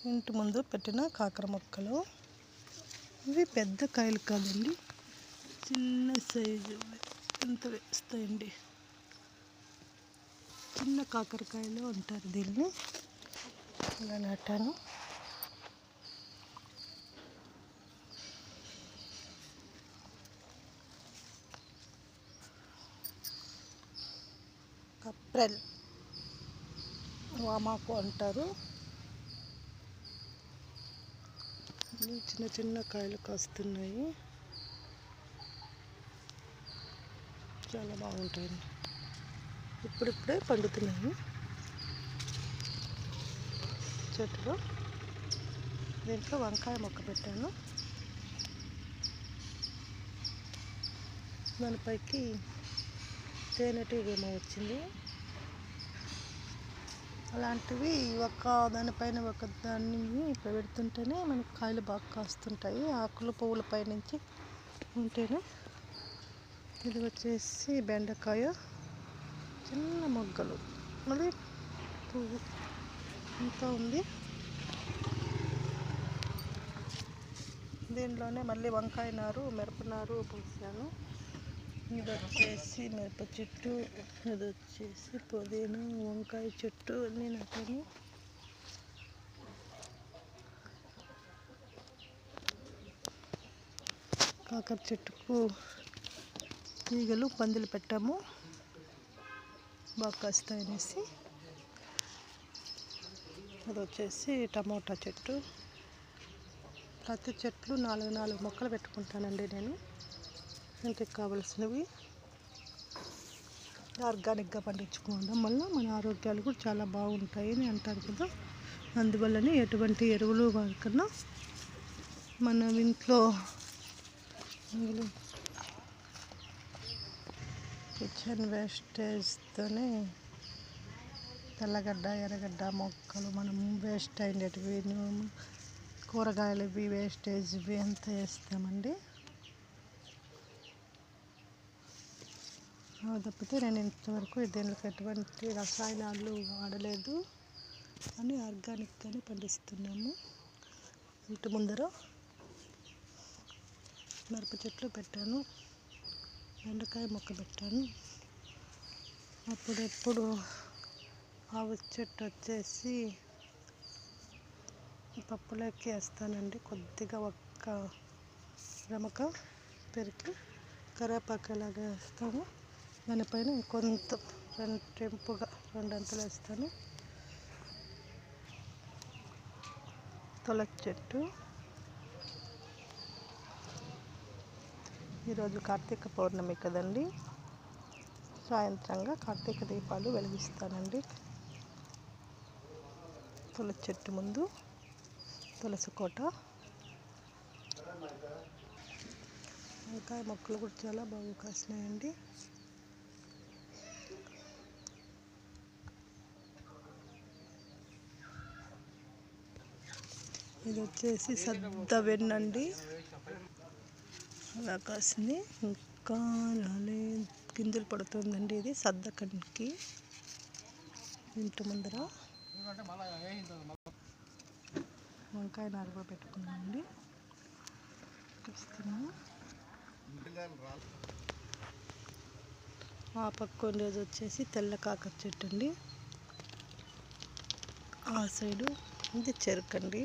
ఇంటి ముందు పెట్టిన కాకర మొక్కలు. ఇవి పెద్ద కాయలు కాదండి, చిన్న సైజు ఎంత వేస్తాయండి. చిన్న కాకరకాయలు అంటారు దీన్ని. ఇలా నాటాను. కప్రెల్ వామాకు అంటారు. చిన్న చిన్న కాయలు కాస్తున్నాయి, చాలా బాగుంటాయండి. ఇప్పుడిప్పుడే పండుతున్నాయి చెట్టులో. దీంట్లో వంకాయ మొక్క పెట్టాను. దానిపైకి తేనెటీగేమో వచ్చింది. అలాంటివి దానిపైన ఒక దాన్ని పెడుతుంటేనే మనకు కాయలు బాగా కాస్తుంటాయి. ఆకులు పువ్వుల పై నుంచి ఉంటేనే. ఇది వచ్చేసి బెండకాయ, చిన్న మొగ్గలు, మళ్ళీ పువ్వు ఇంకా ఉంది. దీనిలోనే మళ్ళీ వంకాయ నారు, మిరప నారు పోసాను. ఇది వచ్చేసి మిరప చెట్టు, ఇది వచ్చేసి పుదీనా, వంకాయ చెట్టు అన్నీ నాటాను. కాకర చెట్టుకు తీగలు పందిలు పెట్టాము, బాగా కాస్తాయనేసి. అది వచ్చేసి టమోటా చెట్టు. ప్రతి చెట్లు 4 మొక్కలు పెట్టుకుంటానండి నేను, ఇంటికి కావలసినవి. ఆర్గానిక్గా పండించుకోవడం వల్ల మన ఆరోగ్యాలు కూడా చాలా బాగుంటాయి అని అంటారు కదా. అందువల్లనే ఎటువంటి ఎరువులు వాడకుండా మనం ఇంట్లో కిచెన్ వేస్టేజ్తోనే తెల్లగడ్డ, ఎర్రగడ్డ మొక్కలు, మనం వేస్ట్ అయినవి కూరగాయలు ఇవి వేస్టేజ్ ఇవి అంతా వేస్తామండి. తప్పితే నేను ఇంతవరకు దీనికి ఎటువంటి రసాయనాలు వాడలేదు అని ఆర్గానిక్గానే పండిస్తున్నాము. ఇంటి ముందర మిరప చెట్లు పెట్టాను, బెండకాయ మొక్క పెట్టాను. అప్పుడెప్పుడు ఆవు చెట్టు వచ్చేసి పప్పులోకి వేస్తానండి. కొద్దిగా ఒక్క రమక పెరికి కరివేపాకు లాగా వేస్తాము. దానిపైన కొంత రెండింపుగా 2 అంతలు వేస్తాను. తులసి చెట్టు. ఈరోజు కార్తీక పౌర్ణమి కదండి, సాయంత్రంగా కార్తీక దీపాలు వెలిగిస్తానండి. తులసి చెట్టు ముందు తులసి కోట. వంకాయ మొక్కలు కూడా చాలా బాగా కాసినాయండి. ఇది వచ్చేసి సద్ద వెన్నండి, అలా కాసింది. ఇంకా రాలే, గింజలు పడుతుందండి. ఇది సద్ద కంకి. ఇంటి ముందర వంకాయ నారు కూడా పెట్టుకున్నామండి. చూస్తున్నాము. ఆ పక్క ఉండేది వచ్చేసి తెల్ల కాకర చెట్టు అండి. ఆ సైడు ఇది చెరుకు అండి.